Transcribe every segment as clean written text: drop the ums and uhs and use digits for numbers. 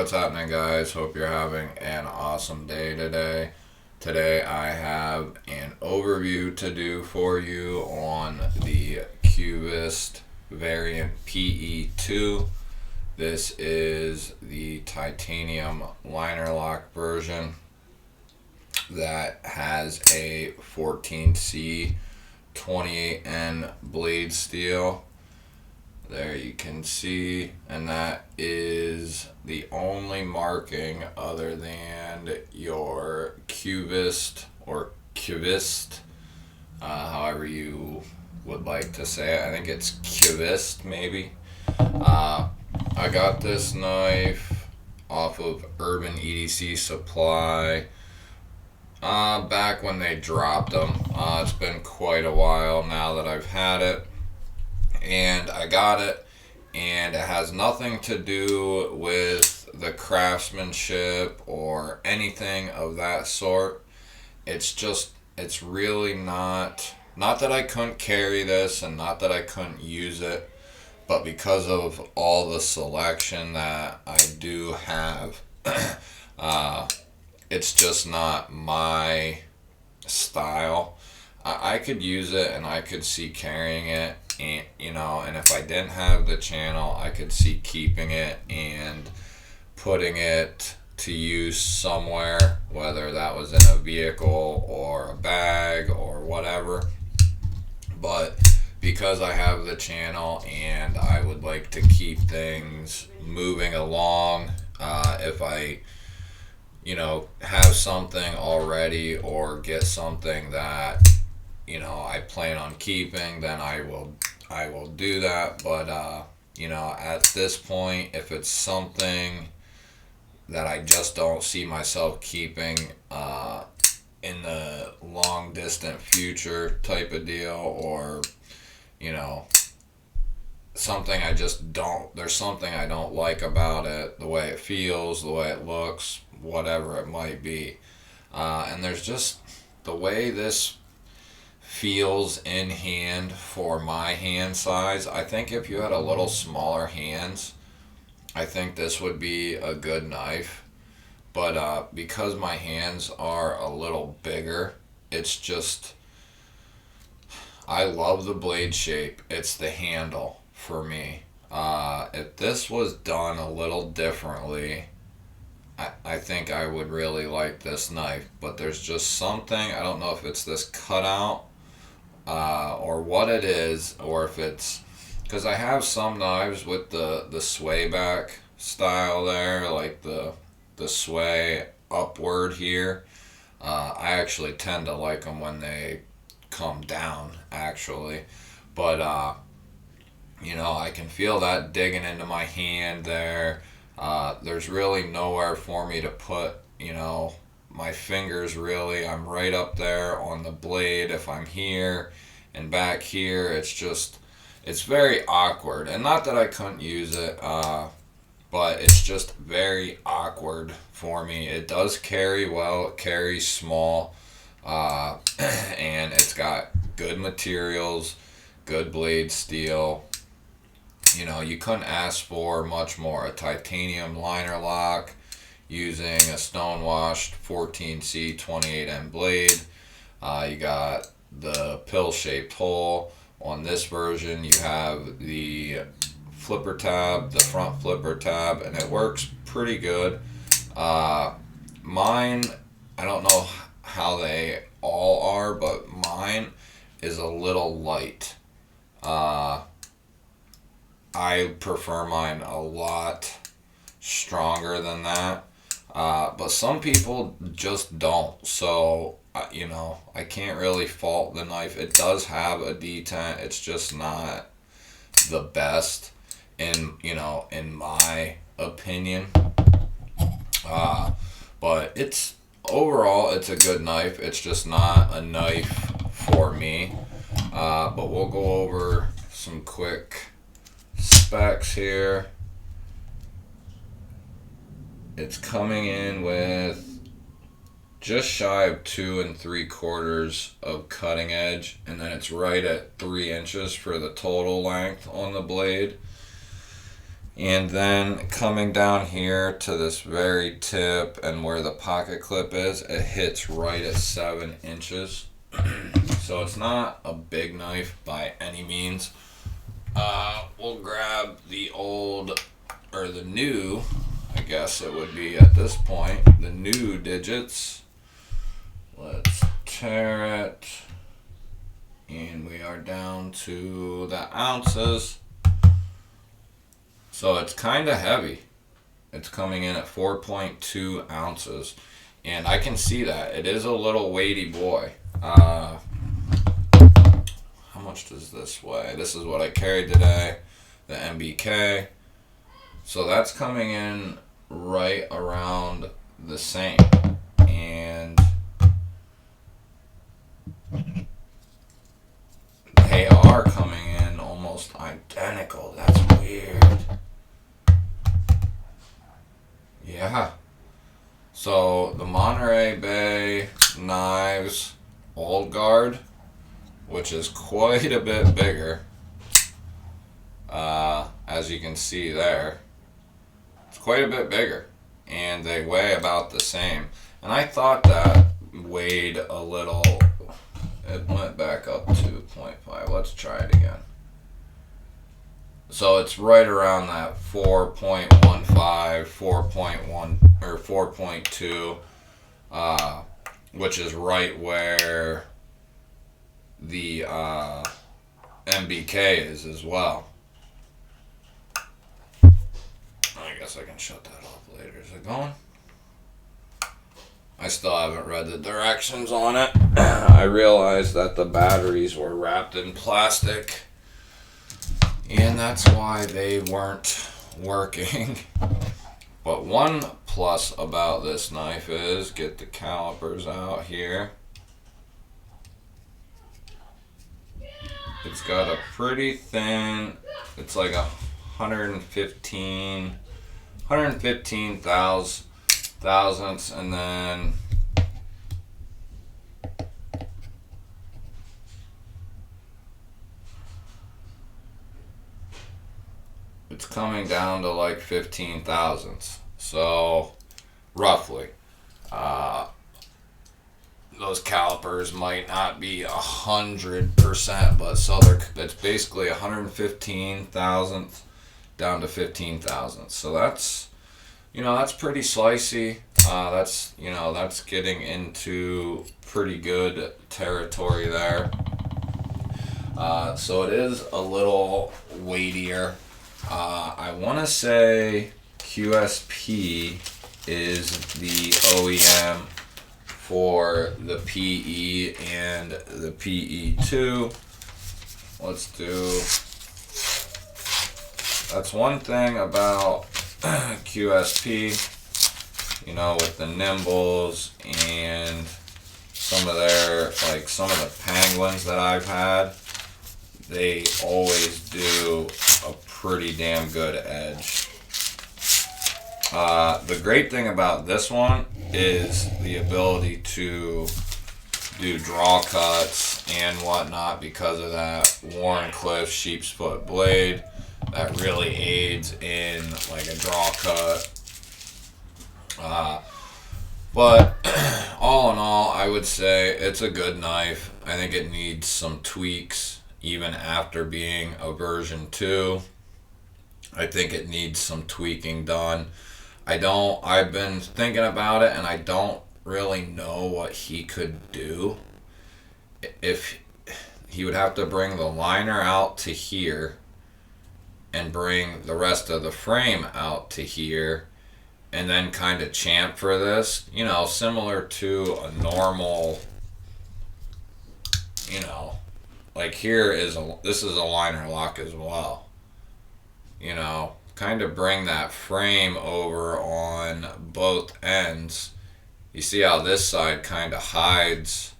what's happening, guys? Hope you're having an awesome day today. Today I have an overview to do for you on the QVist variant PE2. This is the titanium liner lock version that has a 14C 28N blade steel. There you can see, and that is the only marking other than your QVist or QVist, however you would like to say it. I think it's QVist maybe. I got this knife off of Urban EDC Supply back when they dropped them. It's been quite a while now that I've had it. And I got it, and it has nothing to do with the craftsmanship or anything of that sort. It's really not that I couldn't carry this and not that I couldn't use it, but because of all the selection that I do have, it's just not my style. I could use it and I could see carrying it, and if I didn't have the channel, I could see keeping it and putting it to use somewhere, whether that was in a vehicle or a bag or whatever. But because I have the channel and I would like to keep things moving along, if I have something already or get something that I plan on keeping, then I will do that. But at this point, if it's something that I just don't see myself keeping in the long distant future type of deal, or something I just don't, there's something I don't like about it, the way it feels, the way it looks, whatever it might be, and there's just the way this feels in hand for my hand size. I think if you had a little smaller hands, I think this would be a good knife. But because my hands are a little bigger, it's just, I love the blade shape. It's the handle for me. If this was done a little differently, I think I would really like this knife. But there's just something, I don't know if it's this cutout or what it is, or if it's because I have some knives with the swayback style there, like the sway upward here. I actually tend to like them when they come down, actually. But I can feel that digging into my hand there. There's really nowhere for me to put my fingers, really. I'm right up there on the blade if I'm here, and back here it's very awkward. And not that I couldn't use it, but it's just very awkward for me. It does carry well, it carries small, and it's got good materials, good blade steel. You couldn't ask for much more. A titanium liner lock using a stone-washed 14C 28N blade. You got the pill-shaped hole. On this version, you have the flipper tab, the front flipper tab, and it works pretty good. Mine, I don't know how they all are, but mine is a little light. I prefer mine a lot stronger than that. But some people just don't. So, I can't really fault the knife. It does have a detent. It's just not the best in my opinion. But overall, it's a good knife. It's just not a knife for me. But we'll go over some quick specs here. It's coming in with just shy of 2 3/4 of cutting edge, and then it's right at 3 inches for the total length on the blade. And then coming down here to this very tip and where the pocket clip is, it hits right at 7 inches. So it's not a big knife by any means. We'll grab the old, or the new, I guess it would be at this point, the new digits. Let's tear it. And we are down to the ounces. So it's kind of heavy. It's coming in at 4.2 ounces. And I can see that. It is a little weighty boy. How much does this weigh? This is what I carried today. The MBK. So that's coming in right around the same. And they are coming in almost identical. That's weird. Yeah. So the Monterey Bay knives Old Guard, which is quite a bit bigger, as you can see there. It's quite a bit bigger, and they weigh about the same. And I thought that weighed a little. It went back up to 0.5. Let's try it again. So it's right around that 4.15, 4.1 or 4.2, which is right where the MBK is as well. I guess I can shut that off later. Is it going? I still haven't read the directions on it. I realized that the batteries were wrapped in plastic, and that's why they weren't working. But one plus about this knife is, get the calipers out here. It's got a pretty thin, it's like 115 thousandths, and then it's coming down to like 15 thousandths. So roughly, those calipers might not be 100%, but so it's basically 115 thousandths down to 15 thousandths. So that's, that's pretty slicey. That's getting into pretty good territory there. So it is a little weightier. I want to say QSP is the OEM for the PE and the PE2. Let's do. That's one thing about QSP, with the Nimbles and some of the Penguins that I've had, they always do a pretty damn good edge. The great thing about this one is the ability to do draw cuts and whatnot because of that Wharncliffe sheep's foot blade. That really aids in like a draw cut. But all in all, I would say it's a good knife. I think it needs some tweaks even after being a version 2. I think it needs some tweaking done. I've been thinking about it, and I don't really know what he could do. If he would have to bring the liner out to here and bring the rest of the frame out to here, and then kind of champ for this, similar to a normal, like this is a liner lock as well. Kind of bring that frame over on both ends. You see how this side kind of hides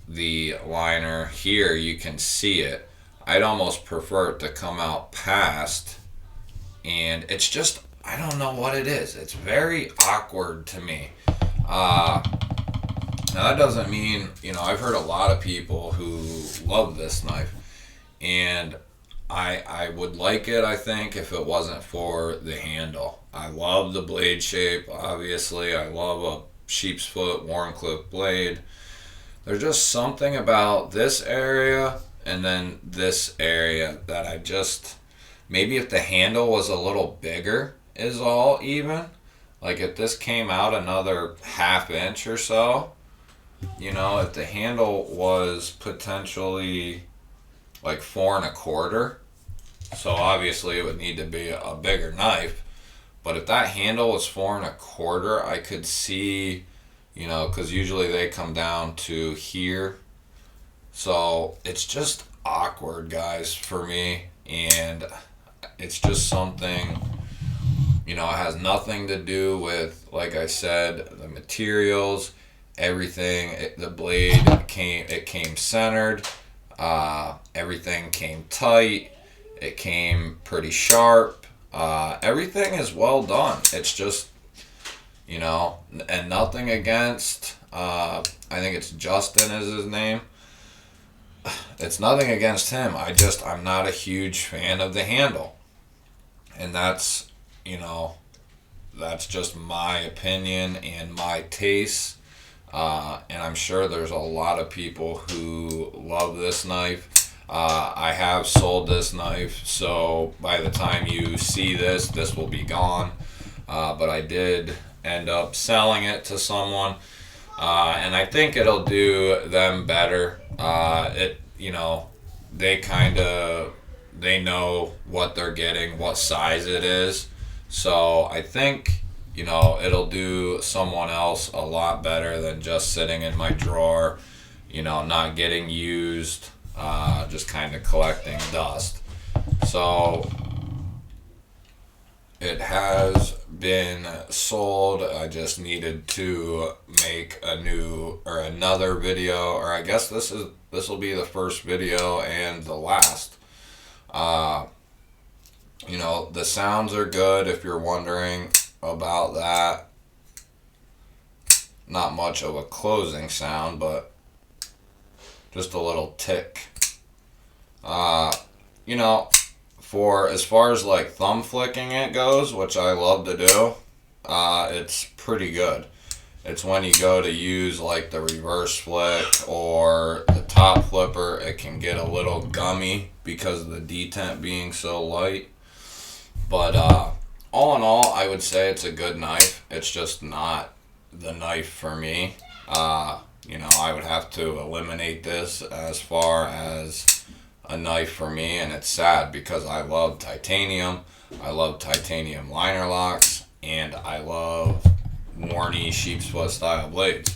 the liner. Here you can see it. I'd almost prefer it to come out past, and it's just, I don't know what it is. It's very awkward to me. Now that doesn't mean, I've heard a lot of people who love this knife, and I would like it, I think, if it wasn't for the handle. I love the blade shape, obviously. I love a sheep's foot Wharncliffe blade. There's just something about this area and then this area that I just, maybe if the handle was a little bigger is all even. Like if this came out another ½ inch or so, you know, if the handle was potentially like 4 1/4, so obviously it would need to be a bigger knife. But if that handle was 4 1/4, I could see, you know, because usually they come down to here. So it's just awkward, guys, for me. And it's just something, you know, it has nothing to do with, like I said, the materials, everything. The blade came centered. Everything came tight. It came pretty sharp. Everything is well done. It's just, you know, and nothing against, I think it's Justin is his name. It's nothing against him. I'm not a huge fan of the handle. And that's, you know, that's just my opinion and my taste. And I'm sure there's a lot of people who love this knife. I have sold this knife, so by the time you see this, this will be gone. But I did end up selling it to someone, and I think it'll do them better. You know, they know what they're getting, what size it is. So I think, you know, it'll do someone else a lot better than just sitting in my drawer, you know, not getting used, just kind of collecting dust. So it has been sold. I just needed to make another video, or I guess this will be the first video and the last. You know, the sounds are good if you're wondering about that. Not much of a closing sound, but just a little tick. You know, for as far as like thumb flicking it goes, which I love to do, it's pretty good. It's when you go to use like the reverse flick or the top flipper, it can get a little gummy because of the detent being so light. But all in all, I would say it's a good knife. It's just not the knife for me. You know, I would have to eliminate this as far as a knife for me, and it's sad because I love titanium. I love titanium liner locks, and I love Warney sheep's foot style blades,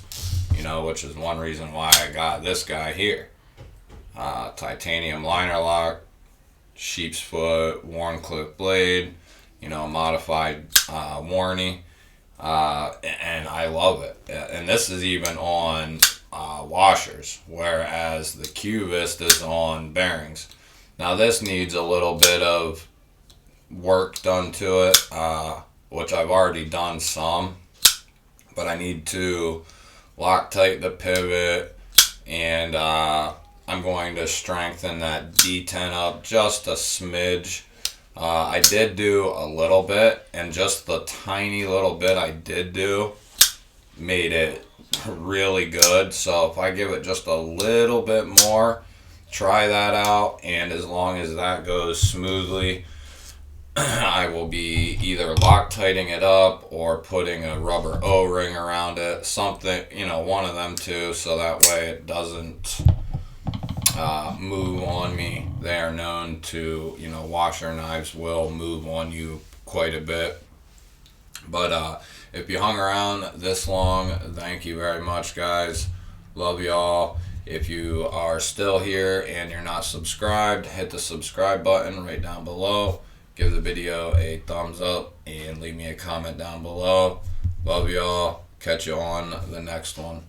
you know, which is one reason why I got this guy here. Titanium liner lock, sheep's foot, Wharncliffe blade, you know, modified Warney, and I love it. And this is even on washers, whereas the QVist is on bearings. Now this needs a little bit of work done to it, which I've already done some, but I need to Loctite the pivot, and I'm going to strengthen that detent up just a smidge. I did do a little bit, and just the tiny little bit I did do made it really good. So if I give it just a little bit more, try that out, and as long as that goes smoothly, I will be either Loctiting it up or putting a rubber O-ring around it, something, you know, one of them two, so that way it doesn't move on me. They are known to, you know, washer knives will move on you quite a bit. But if you hung around this long, thank you very much, guys. Love y'all. If you are still here and you're not subscribed, hit the subscribe button right down below. Give the video a thumbs up and leave me a comment down below. Love y'all. Catch you on the next one.